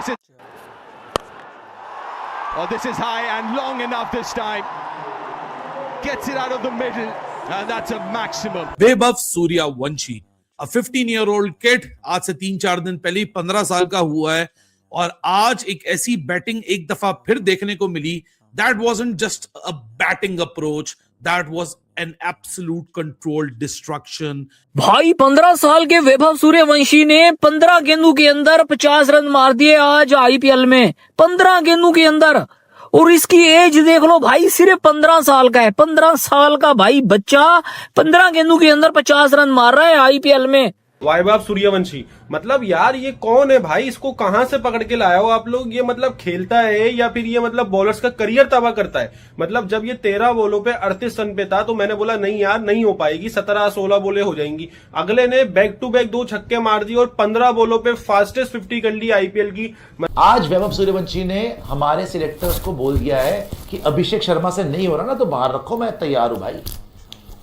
Oh, this is high and long enough this time. Gets it out of the middle, and that's a maximum. Vaibhav Suryavanshi, a 15-year-old kid, आज से 3-4 दिन पहले 15 साल का हुआ है और आज एक ऐसी बैटिंग एक दफा फिर देखने को मिली. That wasn't just a batting approach, that was an absolute controlled destruction. भाई 15 साल के वैभव सूर्यवंशी ने 15 गेंदों के अंदर 50 रन मार दिए आज आईपीएल में. 15 गेंदों के अंदर, और इसकी एज देख लो भाई, सिर्फ 15 साल का है. 15 साल का भाई बच्चा 15 गेंदों के अंदर 50 रन मार रहा है आईपीएल में. वैभव सूर्यवंशी, मतलब यार ये कौन है भाई? इसको कहां से पकड़ के लाया हो आप लोग? ये मतलब खेलता है या फिर ये मतलब बॉलर्स का करियर तबाह करता है? मतलब जब ये 13 बॉलों पे 38 रन पे था तो मैंने बोला नहीं यार नहीं हो पाएगी, 17-16 बॉलें हो जाएंगी. अगले ने बैक टू बैक 2 छक्के मार दिए और 15 बॉलों पे फास्टेस्ट 50 कर ली आईपीएल की. आज वैभव सूर्यवंशी ने हमारे सिलेक्टर्स को बोल दिया है कि अभिषेक शर्मा से नहीं हो रहा ना तो बाहर रखो, मैं तैयार हूं भाई.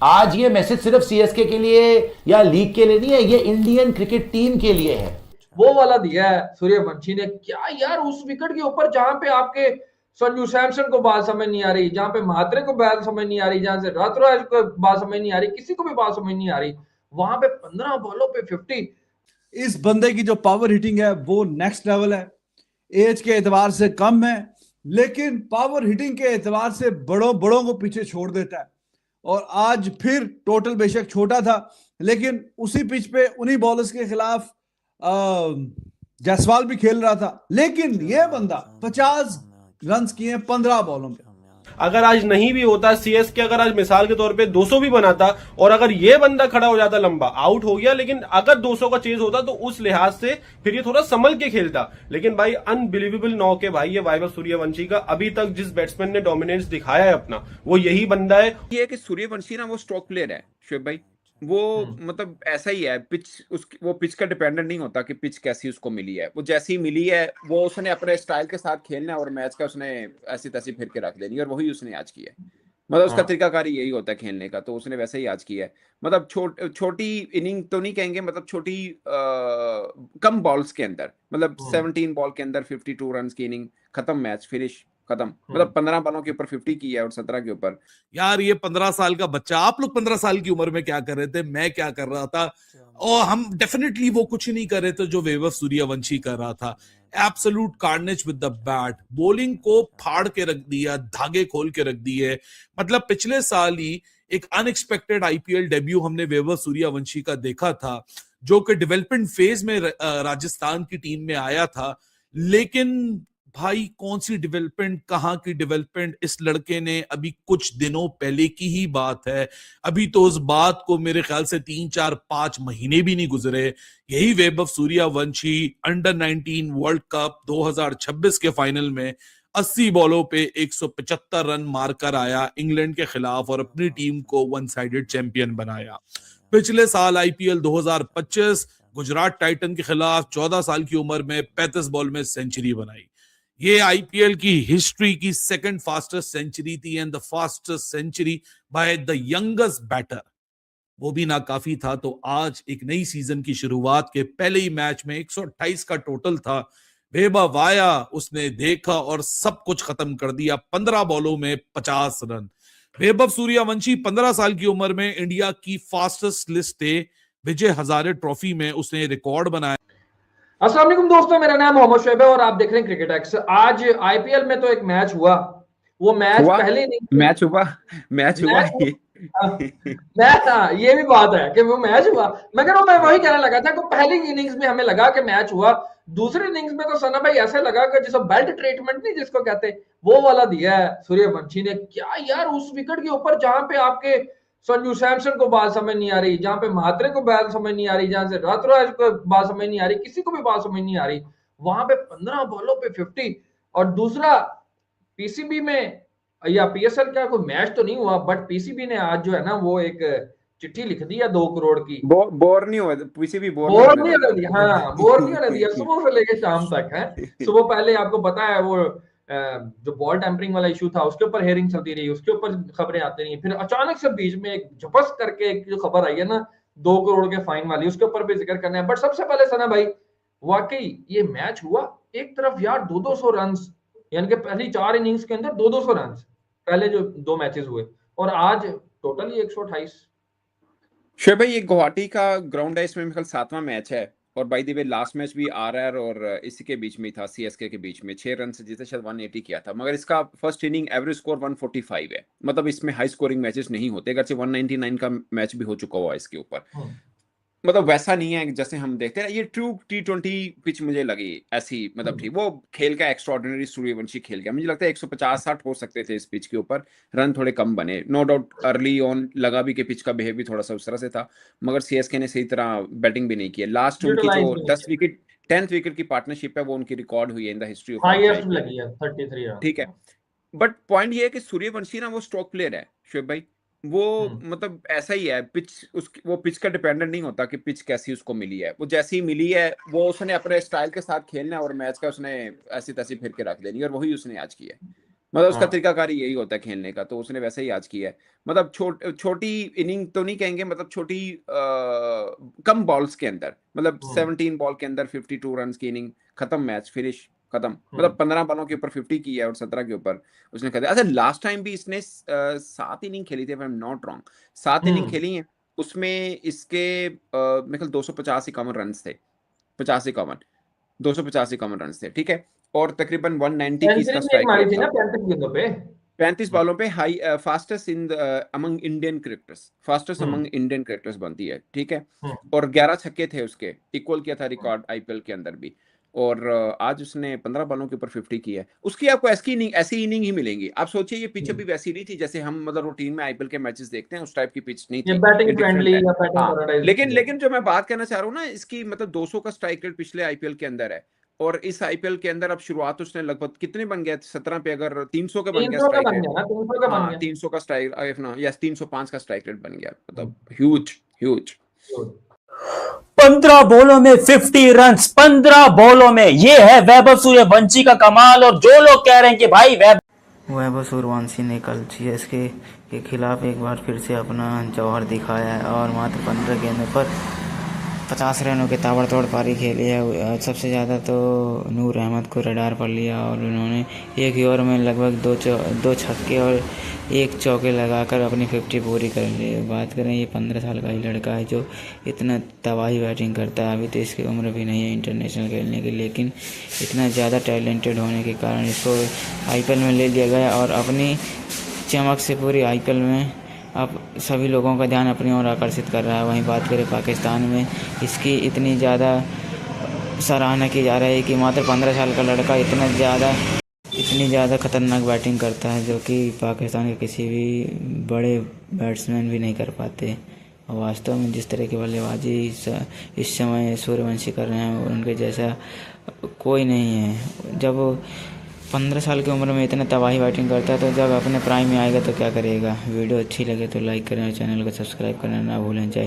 आज ये मैसेज सिर्फ सीएसके के लिए या लीग के लिए नहीं है, ये इंडियन क्रिकेट टीम के लिए है. वो वाला दिया है सूर्यवंशी ने. क्या यार, उस विकेट के ऊपर जहां पे आपके संजू सैमसन को बात समझ नहीं आ रही, जहां पे महात्रे को बात समझ नहीं आ रही, जहां से ऋतुराज को बात समझ नहीं आ रही, किसी को भी बात समझ नहीं आ रही, वहां पे 15 बॉलों पे 50. इस बंदे की जो पावर हिटिंग है वो नेक्स्ट लेवल है. एज के एतबार से कम है लेकिन पावर हिटिंग के एतबार से बड़ों को पीछे छोड़ देता है. और आज फिर टोटल बेशक छोटा था लेकिन उसी पिच पे उन्हीं बॉलर्स के खिलाफ जायसवाल भी खेल रहा था, लेकिन ये बंदा 50 रन किए 15 बॉलों में. अगर आज नहीं भी होता सीएसके, अगर आज मिसाल के तौर पे 200 भी बनाता और अगर ये बंदा खड़ा हो जाता, लंबा आउट हो गया, लेकिन अगर 200 का चेज होता तो उस लिहाज से फिर ये थोड़ा संभल के खेलता. लेकिन भाई अनबिलीवेबल नॉक है भाई ये वैभव सूर्यवंशी का. अभी तक जिस बैट्समैन ने डोमिनेंस दिखाया है अपना, वो यही बंदा है. ये कि सूर्यवंशी ना वो स्ट्रोक प्लेयर है शुएब भाई, वो मतलब ऐसा ही है. पिच वो पिच का डिपेंडेंट नहीं होता कि पिच कैसी उसको मिली है, वो जैसी मिली है वो उसने अपने स्टाइल के साथ खेलना है और मैच का उसने ऐसी तैसी फिर के रख देनी है, और वही उसने आज किया है. मतलब उसका तरीकाकारी यही होता है खेलने का, तो उसने वैसे ही आज किया है. मतलब छोटी इनिंग तो नहीं कहेंगे, मतलब छोटी कम बॉल्स के अंदर, मतलब 17 बॉल के अंदर 52 रन की इनिंग, खत्म, मैच फिनिश, खत्म. मतलब 15 बॉलों के ऊपर 50 की है और 17 के ऊपर. यार ये 15 साल का बच्चा, आप लोग 15 साल की उम्र में क्या कर रहे थे, मैं क्या कर रहा था, और हम डेफिनेटली वो कुछ नहीं कर रहे थे जो वैभव सूर्यवंशी कर रहा था. Absolute carnage with the bat, bowling को फाड़ के रख दिया, धागे खोल के रख दिए. मतलब पिछले साल ही एक अनएक्सपेक्टेड आईपीएल डेब्यू हमने वैभव सूर्यवंशी का देखा था, जो कि डेवलपमेंट फेज में राजस्थान की टीम में आया था. लेकिन भाई कौन सी डेवलपमेंट, कहां की डेवलपमेंट, इस लड़के ने अभी कुछ दिनों पहले की ही बात है, अभी तो उस बात को मेरे ख्याल से 3-4-5 महीने भी नहीं गुजरे. यही Vaibhav Suryavanshi under 19 world cup 2026 के फाइनल में 80 बॉलों पे 175 रन मारकर आया इंग्लैंड के खिलाफ और अपनी टीम को वन साइडेड चैंपियन बनाया. पिछले साल आईपीएल 2025 गुजरात टाइटन के खिलाफ 14 साल की उम्र में 35 बॉल में सेंचुरी बनाई. ये आईपीएल की हिस्ट्री की सेकंड फास्टेस्ट सेंचुरी थी and the fastest century by the youngest batter. वो भी नाकाफी था. तो आज एक नई सीजन की शुरुआत के पहले ही मैच में 128 का टोटल था. वैभव आया, उसने देखा और सब कुछ खत्म कर दिया. 15 बॉलों में 50 रन. वैभव सूर्यवंशी 15 साल की उम्र में इंडिया की फास्टेस्ट लिस्ट थे. विजय हजारे ट्रॉफी में उसने रिकॉर्ड बनाया. अस्सलाम वालेकुम दोस्तों, मेरा नाम मोहम्मद शुएब है और आप देख रहे हैं क्रिकेट एक्स. आज आईपीएल में तो एक मैच हुआ, वो मैच पहले नहीं मैच हुआ ये भी बात है कि वो मैच हुआ. मगर मैं वही कहने लगा था कि पहली इनिंग्स में हमें लगा कि मैच हुआ, दूसरी इनिंग्स में तो सना भाई ऐसे लगा कि जैसे बेल्ट ट्रीटमेंट नहीं जिसको कहते, वो वाला दिया है सूर्यवंशी ने. क्या यार, उस विकेट के ऊपर जहां पे आपके संजू सैमसन को बात समझ नहीं आ रही, जहां पे महात्रे को बात समझ नहीं आ रही, जहां से ऋतुराज को बात समझ नहीं आ रही, किसी को भी बात समझ नहीं आ रही, वहां पे 15 बॉलों पे 50. और दूसरा पीसीबी में या पीएसएल का कोई मैच तो नहीं हुआ, बट पीसीबी ने आज जो है ना वो एक चिट्ठी लिख दी है 2 करोड़ की. बोर नहीं हुआ पीसीबी, बोर नहीं होने दिया. हाँ, बोर नहीं होने दिया. सुबह से लेके शाम तक है. सुबह पहले आपको पता है वो जो बॉल टैंपरिंग वाला इशू था उसके ऊपर हेयरिंग चलती रही, उसके ऊपर खबरें आती रही. फिर अचानक से बीच में एक झपस करके एक जो खबर आई है ना 2 करोड़ के फाइन वाली, उसके ऊपर भी जिक्र करना है. बट सबसे पहले सना भाई, वाकई ये मैच हुआ एक तरफ यार 200 रन, यानी कि पहली 4 इनिंग्स के अंदर 200 रन पहले जो 2 मैचेस हुए, और आज टोटल ही 128। शोएब भाई, ये गुवाहाटी का ग्राउंड है, इसमें मेरे ख्याल 7वां मैच है, और by the way last match भी आरआर और इसी के बीच में ही था, सीएसके के बीच में 6 रन से जीते, शायद 180 किया था, मगर इसका फर्स्ट इनिंग एवरेज स्कोर 145 है। मतलब इसमें हाई स्कोरिंग मैचेस नहीं होते, अगरचे 199 का मैच भी हो चुका हुआ है इसके ऊपर। मतलब वैसा नहीं है जैसे हम देखते हैं, ये ट्रू T20 पिच मुझे लगी ऐसी, मतलब ठीक वो खेल का एक्स्ट्राऑर्डिनरी सूर्यवंशी खेल गया। मुझे लगता है 150-60 हो सकते थे इस पिच के ऊपर, रन थोड़े कम बने, नो डाउट अर्ली ऑन लगा भी कि पिच का बिहेव भी थोड़ा सा उस तरह से था, मगर सीएसके ने सही तरह बैटिंग भी नहीं की। लास्ट उनकी जो 10 विकेट 10th विकेट की पार्टनरशिप है वो उनकी रिकॉर्ड हुई है in the history of highest लगी है 33 रन। ठीक है, बट पॉइंट ये है कि सूर्यवंशी ना वो स्ट्रोक प्लेयर है शोएब भाई, वो मतलब ऐसा ही है, पिच उसकी वो पिच का डिपेंडेंट नहीं होता कि पिच कैसी उसको मिली है, वो जैसी ही मिली है वो उसने अपने स्टाइल के साथ खेलना है और मैच का उसने ऐसी तैसी फिर के रख देनी, और वही उसने आज किया है। मतलब उसका तरीकाकार यही होता है खेलने का, तो उसने वैसे ही आज किया है। मतलब छोटी इनिंग तो नहीं कहेंगे, मतलब छोटी कम बॉल्स के अंदर, मतलब 17 बॉल के अंदर 52 रन की इनिंग, खत्म मैच, फिनिश खत्म। मतलब 15 बॉलों के ऊपर 50 की है और 17 के ऊपर उसने कर दिया। अच्छा, लास्ट टाइम भी इसने 7 इनिंग खेली थी, if I'm not wrong, 7 inning खेली हैं, उसमें इसके मेरे ख्याल 250-51 रन थे, 50-51 250-51 रन थे, ठीक है, और तकरीबन 190 की इसका स्ट्राइक मारी रेट थी ना था 35 गेंदों पे, 35 बॉलों पे, high fastest in among Indian cricketers, fastest among Indian cricketers बनती है, ठीक है, और 11 छक्के थे उसके, इक्वल किया था रिकॉर्ड आईपीएल के अंदर भी, और आज उसने 15 बॉलों के ऊपर 50 की है। उसकी आपको ऐसी इनिंग ही मिलेंगी। आप सोचिए ये पिच अभी वैसी नहीं थी जैसे हम मतलब रूटीन में आईपीएल के मैचेस देखते हैं, उस टाइप की पिच नहीं ये थी, बैटिंग ये different फ्रेंडली है। या बैटिंग हाँ, पैराडाइज। लेकिन जो मैं बात करना चाह रहा हूँ ना, इसकी मतलब 200 का स्ट्राइक रेट पिछले आईपीएल के अंदर है, और इस आईपीएल के अंदर अब शुरुआत उसने लगभग कितने बन गया 17 पे, अगर 300 का बन गया 300 का स्ट्राइक बन रेट। गया ना, 300 का बन हाँ, गया। 300 का स्ट्राइक ना, यस 305 का स्ट्राइक रेट बन गया, मतलब ह्यूज। 15 बॉलों में 50 रन, 15 बॉलों में, ये है वैभव सूर्यवंशी का कमाल। और जो लोग कह रहे हैं कि भाई वैभव सूर्यवंशी ने कल सीएसके के खिलाफ एक बार फिर से अपना जौहर दिखाया है और मात्र 15 गेंदों पर 50 रनों के ताबड़तोड़ पारी खेली है। सबसे ज़्यादा तो नूर अहमद को रडार पर लिया और उन्होंने एक ही ओवर में लगभग दो छक्के और एक चौके लगाकर अपनी 50 पूरी कर ली। बात करें, ये 15 साल का ही लड़का है जो इतना तबाही बैटिंग करता है। अभी तो इसकी उम्र भी नहीं है इंटरनेशनल खेलने की, लेकिन इतना ज़्यादा टैलेंटेड होने के कारण इसको आईपीएल में ले लिया गया और अपनी चमक से पूरी आईपीएल में अब सभी लोगों का ध्यान अपनी ओर आकर्षित कर रहा है। वहीं बात करें पाकिस्तान में, इसकी इतनी ज़्यादा सराहना की जा रही है कि मात्र 15 साल का लड़का इतनी ज़्यादा खतरनाक बैटिंग करता है जो कि पाकिस्तान के किसी भी बड़े बैट्समैन भी नहीं कर पाते। और वास्तव में जिस तरह की बल्लेबाजी इस समय सूर्यवंशी कर रहे हैं, उनके जैसा कोई नहीं है। जब 15 साल की उम्र में इतना तबाही बैटिंग करता है तो जब अपने प्राइम में आएगा तो क्या करेगा। वीडियो अच्छी लगे तो लाइक करें और चैनल को सब्सक्राइब करना ना भूलें। जय